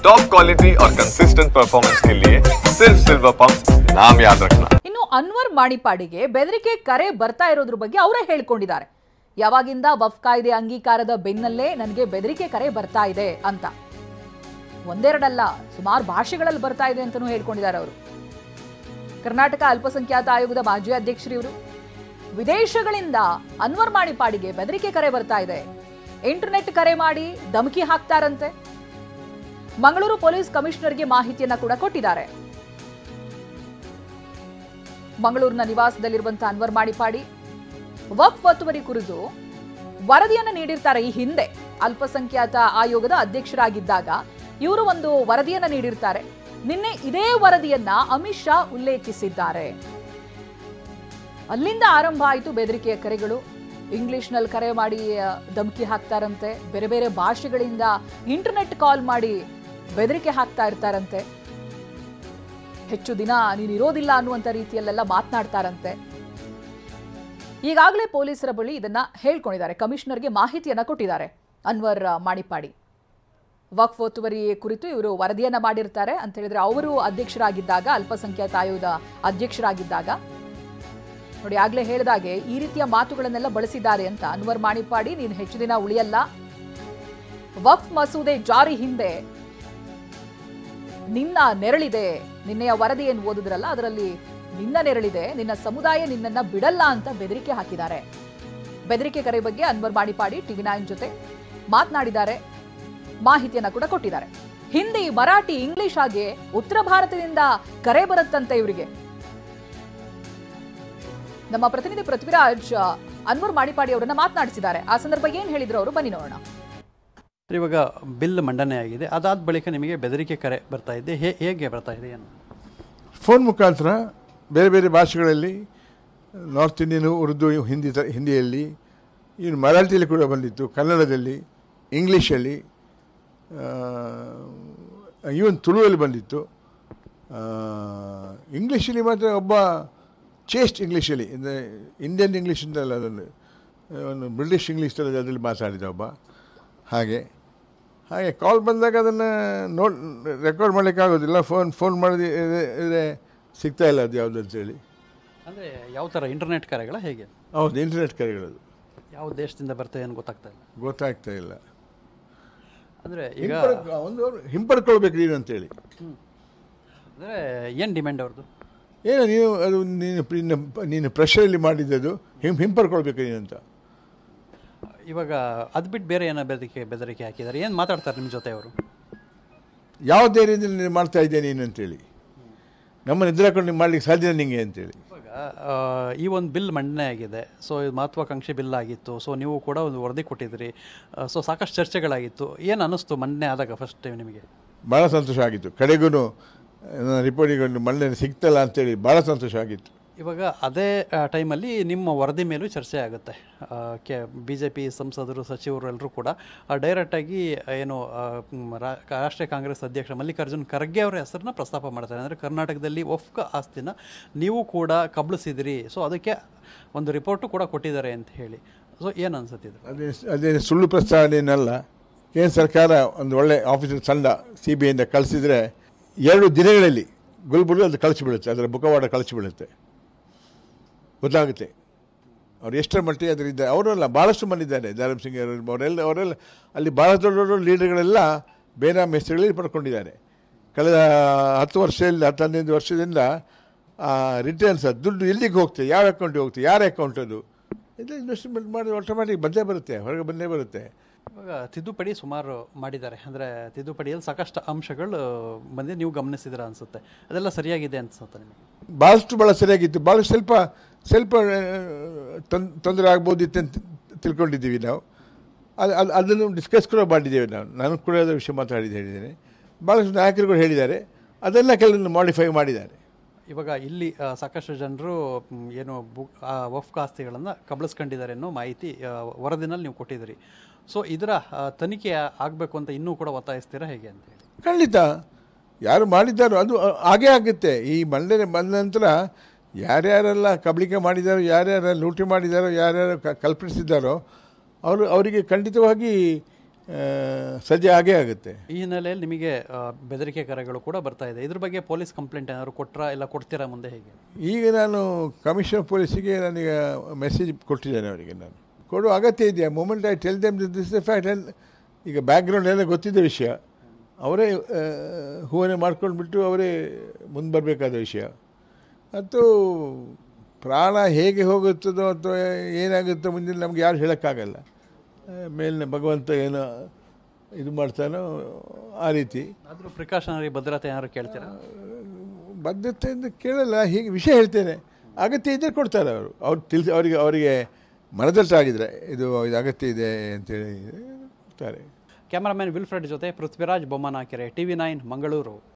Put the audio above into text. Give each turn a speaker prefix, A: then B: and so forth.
A: Top quality और consistent performance के लिए सिर्फ सिल्वर पंप्स नाम याद रखना।
B: ಇನ್ನು ಅನ್ವರ್ ಮಾಣಿಪಾಡಿಗೆ ಬೆದರಿಕೆ ಕರೆ ಬರ್ತಾ ಇರೋದ್ರ ಬಗ್ಗೆ ಅವರೇ ಹೇಳ್ಕೊಂಡಿದ್ದಾರೆ. ಯಾವಾಗಿಂದ ವಫ್ ಕಾಯ್ದೆ ಅಂಗೀಕಾರದ ಬೆನ್ನಲ್ಲೇ ನನಗೆ ಬೆದರಿಕೆ ಕರೆ ಬರ್ತಾ ಇದೆ ಅಂತ. ಒಂದೆರಡಲ್ಲ, ಸುಮಾರು ಭಾಷೆಗಳಲ್ಲಿ ಬರ್ತಾ ಇದೆ ಅಂತಾನೂ ಹೇಳ್ಕೊಂಡಿದ್ದಾರೆ ಅವರು. ಕರ್ನಾಟಕ ಅಲ್ಪಸಂಖ್ಯಾತ ಆಯೋಗದ ಮಾಜಿ ಅಧ್ಯಕ್ಷರು ಇವರು. ವಿದೇಶಗಳಿಂದ ಅನ್ವರ್ ಮಾಣಿಪಾಡಿಗೆ ಬೆದರಿಕೆ ಕರೆ ಬರ್ತಾ ಇದೆ. ಇಂಟರ್ನೆಟ್ ಕರೆ ಮಾಡಿ ಧಮಕಿ ಹಾಕ್ತಾರಂತೆ. ಮಂಗಳೂರು ಪೊಲೀಸ್ ಕಮಿಷನರ್ಗೆ ಮಾಹಿತಿಯನ್ನ ಕೂಡ ಕೊಟ್ಟಿದ್ದಾರೆ. ಮಂಗಳೂರಿನ ನಿವಾಸದಲ್ಲಿರುವಂತಹ ಅನ್ವರ್ ಮಾಣಿಪಾಡಿ ವಕ್ಫ್ ಒತ್ತುವರಿ ಕುರಿತು ವರದಿಯನ್ನು ನೀಡಿರ್ತಾರೆ. ಈ ಹಿಂದೆ ಅಲ್ಪಸಂಖ್ಯಾತ ಆಯೋಗದ ಅಧ್ಯಕ್ಷರಾಗಿದ್ದಾಗ ಇವರು ಒಂದು ವರದಿಯನ್ನ ನೀಡಿರ್ತಾರೆ. ನಿನ್ನೆ ಇದೇ ವರದಿಯನ್ನ ಅಮಿತ್ ಶಾ ಉಲ್ಲೇಖಿಸಿದ್ದಾರೆ. ಅಲ್ಲಿಂದ ಆರಂಭ ಆಯಿತು ಬೆದರಿಕೆಯ ಕರೆಗಳು. ಇಂಗ್ಲಿಷ್ನಲ್ಲಿ ಕರೆ ಮಾಡಿ ಧಮಕಿ ಹಾಕ್ತಾರಂತೆ. ಬೇರೆ ಬೇರೆ ಭಾಷೆಗಳಿಂದ ಇಂಟರ್ನೆಟ್ ಕಾಲ್ ಮಾಡಿ ಬೆದರಿಕೆ ಹಾಕ್ತಾ ಇರ್ತಾರಂತೆ. ಹೆಚ್ಚು ದಿನ ನೀನು ಇರೋದಿಲ್ಲ ಅನ್ನುವಂಥ ರೀತಿಯಲ್ಲೆಲ್ಲ ಮಾತನಾಡ್ತಾರಂತೆ. ಈಗಾಗಲೇ ಪೊಲೀಸರ ಬಳಿ ಇದನ್ನ ಹೇಳ್ಕೊಂಡಿದ್ದಾರೆ. ಕಮಿಷನರ್ಗೆ ಮಾಹಿತಿಯನ್ನ ಕೊಟ್ಟಿದ್ದಾರೆ ಅನ್ವರ್ ಮಾಣಿಪಾಡಿ. ವಕ್ಫ್ ಒತ್ತುವರಿ ಕುರಿತು ಇವರು ವರದಿಯನ್ನ ಮಾಡಿರ್ತಾರೆ ಅಂತ ಹೇಳಿದ್ರೆ ಅವರು ಅಧ್ಯಕ್ಷರಾಗಿದ್ದಾಗ, ಅಲ್ಪಸಂಖ್ಯಾತ ಆಯೋಗದ ಅಧ್ಯಕ್ಷರಾಗಿದ್ದಾಗ ನೋಡಿ, ಆಗ್ಲೇ ಹೇಳಿದಾಗೆ ಈ ರೀತಿಯ ಮಾತುಗಳನ್ನೆಲ್ಲ ಬಳಸಿದ್ದಾರೆ ಅಂತ. ಅನ್ವರ್ ಮಾಣಿಪಾಡಿ, ನೀನು ಹೆಚ್ಚು ದಿನ ಉಳಿಯಲ್ಲ, ವಕ್ಫ್ ಮಸೂದೆ ಜಾರಿ ಹಿಂದೆ ನಿನ್ನ ನೆರಳಿದೆ, ನಿನ್ನೆಯ ವರದಿ ಏನು ಓದಿದ್ರಲ್ಲ ಅದರಲ್ಲಿ ನಿನ್ನ ನೆರಳಿದೆ, ನಿನ್ನ ಸಮುದಾಯ ನಿನ್ನನ್ನ ಬಿಡಲ್ಲ ಅಂತ ಬೆದರಿಕೆ ಹಾಕಿದ್ದಾರೆ. ಬೆದರಿಕೆ ಕರೆ ಬಗ್ಗೆ ಅನ್ವರ್ ಮಾಣಿಪಾಡಿ TV9 ಜೊತೆ ಮಾತನಾಡಿದ್ದಾರೆ. ಮಾಹಿತಿಯನ್ನ ಕೂಡ ಕೊಟ್ಟಿದ್ದಾರೆ. ಹಿಂದಿ, ಮರಾಠಿ, ಇಂಗ್ಲಿಷ್ ಹಾಗೆ ಉತ್ತರ ಭಾರತದಿಂದ ಕರೆ ಬರುತ್ತಂತೆ ಇವರಿಗೆ. ನಮ್ಮ ಪ್ರತಿನಿಧಿ ಪೃಥ್ವಿರಾಜ್ ಅನ್ವರ್ ಮಾಣಿಪಾಡಿ ಅವರನ್ನ ಮಾತನಾಡಿಸಿದ್ದಾರೆ. ಆ ಸಂದರ್ಭ ಏನ್ ಹೇಳಿದ್ರು ಅವರು, ಬನ್ನಿ ನೋಡೋಣ.
C: ಇವಾಗ ಬಿಲ್ ಮಂಡನೆ ಆಗಿದೆ, ಅದಾದ ಬಳಿಕ ನಿಮಗೆ ಬೆದರಿಕೆ ಕರೆ ಬರ್ತಾ ಇದೆ. ಹೇಗೆ ಬರ್ತಾ ಇದೆ? ಏನು
D: ಫೋನ್ ಮುಖಾಂತರ ಬೇರೆ ಬೇರೆ ಭಾಷೆಗಳಲ್ಲಿ, ನಾರ್ತ್ ಇಂಡಿಯನ್, ಉರ್ದು, ಹಿಂದಿಯಲ್ಲಿ, ಇನ್ನು ಮರಾಠಿಯಲ್ಲಿ ಕೂಡ ಬಂದಿತ್ತು, ಕನ್ನಡದಲ್ಲಿ, ಇಂಗ್ಲೀಷಲ್ಲಿ, ಈವನ್ ತುಳುವಲ್ಲಿ ಬಂದಿತ್ತು. ಇಂಗ್ಲೀಷಲ್ಲಿ ಮಾತ್ರ ಒಬ್ಬ ಚೇಸ್ಟ್ ಇಂಗ್ಲೀಷಲ್ಲಿ, ಇಂಡಿಯನ್ ಇಂಗ್ಲೀಷ್ ಅಂತಲ್ಲ, ಅದನ್ನು ಒಂದು ಬ್ರಿಟಿಷ್ ಇಂಗ್ಲೀಷ್ ಥರ ಅದರಲ್ಲಿ ಮಾತಾಡಿದ ಒಬ್ಬ. ಹಾಗೆ ಕಾಲ್ ಬಂದಾಗ ಅದನ್ನು ರೆಕಾರ್ಡ್ ಮಾಡಲಿಕ್ಕಾಗೋದಿಲ್ಲ. ಫೋನ್ ಮಾಡಿದ್ರೆ ಸಿಗ್ತಾ ಇಲ್ಲ ಅದು ಯಾವುದು ಅಂತೇಳಿ.
C: ಅಂದರೆ ಯಾವ ಥರ ಇಂಟರ್ನೆಟ್ ಕರೆಗಳ ಹೇಗೆ?
D: ಹೌದು, ಇಂಟರ್ನೆಟ್ ಕರೆಗಳದು.
C: ಯಾವ ದೇಶದಿಂದ ಬರ್ತದೆ ಏನು
D: ಗೊತ್ತಾಗ್ತಾ ಇಲ್ಲ.
C: ಅಂದರೆ ಈಗ
D: ಒಂದು ಹಿಂಪಡ್ಕೊಳ್ಬೇಕು ನೀನು ಅಂತೇಳಿ.
C: ಅಂದರೆ ಏನು ಡಿಮ್ಯಾಂಡ್ ಅವ್ರದ್ದು?
D: ಏನು ನೀನು ಪ್ರೆಷರಲ್ಲಿ ಮಾಡಿದ್ದದು ಹಿಂಪಡ್ಕೊಳ್ಬೇಕು ನೀನಂತ.
C: ಇವಾಗ ಅದು ಬಿಟ್ಟು ಬೇರೆ ಏನೋ ಬೆದರಿಕೆ ಹಾಕಿದ್ದಾರೆ. ಏನು ಮಾತಾಡ್ತಾರೆ ನಿಮ್ಮ ಜೊತೆ ಅವರು?
D: ಯಾವ ಧೈರ್ಯದಲ್ಲಿ ನೀನು ಮಾಡ್ತಾ ಇದ್ದೇನೆ ನೀನು ಅಂತೇಳಿ, ನಮ್ಮನ್ನು ಎದುರಾಕೊಂಡು ನೀವು ಮಾಡ್ಲಿಕ್ಕೆ ಸಾಧ್ಯ ನಿಮಗೆ ಅಂತೇಳಿ.
C: ಇವಾಗ ಈ ಒಂದು ಬಿಲ್ ಮಂಡನೆ ಆಗಿದೆ. ಸೊ ಇದು ಮಹತ್ವಾಕಾಂಕ್ಷಿ ಬಿಲ್ ಆಗಿತ್ತು. ಸೊ ನೀವು ಕೂಡ ಒಂದು ವರದಿ ಕೊಟ್ಟಿದ್ರಿ. ಸೊ ಸಾಕಷ್ಟು ಚರ್ಚೆಗಳಾಗಿತ್ತು. ಏನು ಅನ್ನಿಸ್ತು ಮಂಡನೆ ಆದಾಗ ಫಸ್ಟ್ ಟೈಮ್ ನಿಮಗೆ?
D: ಭಾಳ ಸಂತೋಷ ಆಗಿತ್ತು. ಕಡೆಗೂ ರಿಪೋರ್ಟಿಗೆ ಮಂಡನೆ ಸಿಗ್ತಲ್ಲ ಅಂತೇಳಿ ಭಾಳ ಸಂತೋಷ ಆಗಿತ್ತು.
C: ಇವಾಗ ಅದೇ ಟೈಮಲ್ಲಿ ನಿಮ್ಮ ವರದಿ ಮೇಲೂ ಚರ್ಚೆ ಆಗುತ್ತೆ. BJP ಸಂಸದರು, ಸಚಿವರು ಎಲ್ಲರೂ ಕೂಡ ಡೈರೆಕ್ಟಾಗಿ ಏನು ರಾಷ್ಟ್ರೀಯ ಕಾಂಗ್ರೆಸ್ ಅಧ್ಯಕ್ಷ ಮಲ್ಲಿಕಾರ್ಜುನ್ ಖರ್ಗೆ ಅವರ ಹೆಸರನ್ನ ಪ್ರಸ್ತಾಪ ಮಾಡ್ತಾರೆ. ಅಂದರೆ ಕರ್ನಾಟಕದಲ್ಲಿ ವಕ್ಫ್ ಆಸ್ತಿನ ನೀವು ಕೂಡ ಕಬಳಿಸಿದಿರಿ, ಸೊ ಅದಕ್ಕೆ ಒಂದು ರಿಪೋರ್ಟು ಕೂಡ ಕೊಟ್ಟಿದ್ದಾರೆ ಅಂತ ಹೇಳಿ. ಸೊ ಏನು ಅನ್ಸುತ್ತಿದೆ?
D: ಅದೇ ಸುಳ್ಳು ಪ್ರಸ್ತಾವನೆಯಲ್ಲ. ಕೇಂದ್ರ ಸರ್ಕಾರ ಒಂದು ಒಳ್ಳೆ ಆಫೀಸರ್ ತಂಡ CBIಯಿಂದ ಕಳಿಸಿದರೆ 2 ದಿನಗಳಲ್ಲಿ ಗುಲ್ಬುರ್ಗ ಅದು ಕಳಿಸಿಬಿಡುತ್ತೆ, ಅದರ ಮುಖವಾಡ ಕಳಿಸಿಬಿಡುತ್ತೆ, ಗೊತ್ತಾಗುತ್ತೆ ಅವ್ರು ಎಷ್ಟರ ಮಟ್ಟಿಗೆ ಅದರಿಂದ. ಅವರೆಲ್ಲ ಭಾಳಷ್ಟು ಮಂದಿ ಇದ್ದಾರೆ, ಧರ್ಮ್ ಸಿಂಗ್ ಅವರೆಲ್ಲ ಅಲ್ಲಿ ಭಾಳ ದೊಡ್ಡ ದೊಡ್ಡ ಲೀಡರ್ಗಳೆಲ್ಲ ಬೇನಾಮಿ ಹೆಸರುಗಳಲ್ಲಿ ಪಡ್ಕೊಂಡಿದ್ದಾರೆ. ಕಳೆದ 10 ವರ್ಷದಿಂದ 10-15 ವರ್ಷದಿಂದ ರಿಟರ್ನ್ಸ್ ದುಡ್ಡು ಎಲ್ಲಿಗೆ ಹೋಗ್ತದೆ, ಯಾವ ಅಕೌಂಟಿಗೆ ಹೋಗ್ತದೆ, ಯಾರ ಅಕೌಂಟ್ ಅದು, ಇದು ಇನ್ವೆಸ್ಟ್ಮೆಂಟ್ ಮಾಡಿ ಆಟೋಮ್ಯಾಟಿಕ್ ಬಂದೇ ಬರುತ್ತೆ, ಹೊರಗೆ ಬಂದೇ ಬರುತ್ತೆ.
C: ಇವಾಗ ತಿದ್ದುಪಡಿ ಸುಮಾರು ಮಾಡಿದ್ದಾರೆ. ಅಂದರೆ ತಿದ್ದುಪಡಿಯಲ್ಲಿ ಸಾಕಷ್ಟು ಅಂಶಗಳು ಬಂದು ನೀವು ಗಮನಿಸಿದ್ರೆ ಅನಿಸುತ್ತೆ. ಅದೆಲ್ಲ ಸರಿಯಾಗಿದೆ ಅನಿಸುತ್ತೆ ನಿಮಗೆ?
D: ಭಾಳ ಸರಿಯಾಗಿತ್ತು. ಭಾಳ ಸ್ವಲ್ಪ ತೊಂದರೆ ಆಗ್ಬೋದಿತ್ತು ಅಂತ ತಿಳ್ಕೊಂಡಿದ್ದೀವಿ ನಾವು. ಅದನ್ನು ಡಿಸ್ಕಸ್ ಕೂಡ ಮಾಡಿದ್ದೇವೆ. ನಾನು ಕೂಡ ಅದರ ವಿಷಯ ಹೇಳಿದ್ದೇನೆ. ಭಾಳಷ್ಟು ನಾಯಕರುಗಳು ಹೇಳಿದ್ದಾರೆ, ಅದೆಲ್ಲ ಕೆಲವೊಂದು ಮಾಡಿಫೈ ಮಾಡಿದ್ದಾರೆ.
C: ಇವಾಗ ಇಲ್ಲಿ ಸಾಕಷ್ಟು ಜನರು ಏನು ವಕ್ಫ್ ಆಸ್ತಿಗಳನ್ನು ಕಬಳಿಸ್ಕೊಂಡಿದ್ದಾರೆ ಅನ್ನೋ ಮಾಹಿತಿ ವರದಿನಲ್ಲಿ ನೀವು ಕೊಟ್ಟಿದ್ದೀರಿ. ಸೊ ಇದರ ತನಿಖೆ ಆಗಬೇಕು ಅಂತ ಇನ್ನೂ ಕೂಡ ಒತ್ತಾಯಿಸ್ತೀರಾ ಹೇಗೆ ಅಂತ ಹೇಳಿ?
D: ಖಂಡಿತ ಯಾರು ಮಾಡಿದ್ದಾರೋ ಅದು ಹಾಗೇ ಆಗುತ್ತೆ. ಈ ಮಂಡನೆ ಬಂದ ನಂತರ ಯಾರ್ಯಾರೆಲ್ಲ ಕಬಳಿಕೆ ಮಾಡಿದ್ದಾರೋ, ಯಾರ್ಯಾರು ಲೂಟಿ ಮಾಡಿದ್ದಾರೋ, ಯಾರ್ಯಾರು ಕಲ್ಪಿಸಿದ್ದಾರೋ ಅವರಿಗೆ ಖಂಡಿತವಾಗಿ ಸದ್ಯ ಆಗೇ ಆಗುತ್ತೆ.
C: ಈ ಹಿನ್ನೆಲೆಯಲ್ಲಿ ನಿಮಗೆ ಬೆದರಿಕೆ ಕರೆಗಳು ಕೂಡ ಬರ್ತಾ ಇದೆ. ಇದ್ರ ಬಗ್ಗೆ ಪೊಲೀಸ್ ಕಂಪ್ಲೇಂಟ್ ಏನಾದ್ರು ಕೊಟ್ಟರಾ ಇಲ್ಲ ಕೊಡ್ತೀರಾ ಮುಂದೆ ಹೇಗೆ?
D: ಈಗ ನಾನು ಕಮಿಷನರ್ ಪೊಲೀಸಿಗೆ ನಾನೀಗ ಮೆಸೇಜ್ ಕೊಟ್ಟಿದ್ದೇನೆ ಅವರಿಗೆ. ನಾನು ಕೊಡುವ ಅಗತ್ಯ ಇದೆಯಾ? Moment I tell them this the fact. ಈಗ ಬ್ಯಾಕ್ಗ್ರೌಂಡ್ ಎಲ್ಲ ಗೊತ್ತಿದ್ದ ವಿಷಯ, ಅವರೇ ಹೂವನೆ ಮಾಡ್ಕೊಂಡ್ಬಿಟ್ಟು ಅವರೇ ಮುಂದೆ ಬರಬೇಕಾದ ವಿಷಯ. ಮತ್ತು ಪ್ರಾಣ ಹೇಗೆ ಹೋಗುತ್ತದೋ ಅಥವಾ ಏನಾಗುತ್ತೋ ಮುಂದಿನ ನಮ್ಗೆ ಯಾರು ಹೇಳೋಕ್ಕಾಗಲ್ಲ. ಮೇಲಿನ ಭಗವಂತ ಏನೋ ಇದು ಮಾಡ್ತಾನೋ ಆ ರೀತಿ.
C: ಆದರೂ ಪ್ರಿಕಾಷನರಿ ಭದ್ರತೆ ಏನಾದ್ರು ಕೇಳ್ತೀರಾ?
D: ಬದ್ಧತೆಯಿಂದ ಕೇಳಲ್ಲ, ಹೀಗೆ ವಿಷಯ ಹೇಳ್ತೇನೆ. ಅಗತ್ಯ ಇದ್ದರೆ ಕೊಡ್ತಾರೆ ಅವರು. ಅವರಿಗೆ ಮನದಟ್ಟಾಗಿದ್ದರೆ ಇದು ಅಗತ್ಯ ಇದೆ ಅಂತೇಳಿ ಕೊಡ್ತಾರೆ.
C: ಕ್ಯಾಮರಾಮನ್ ವಿಲ್ಫ್ರೆಡ್ ಜೊತೆ ಪೃಥ್ವಿರಾಜ್ ಬೊಮ್ಮನಕೆರೆ, TV9 ಮಂಗಳೂರು.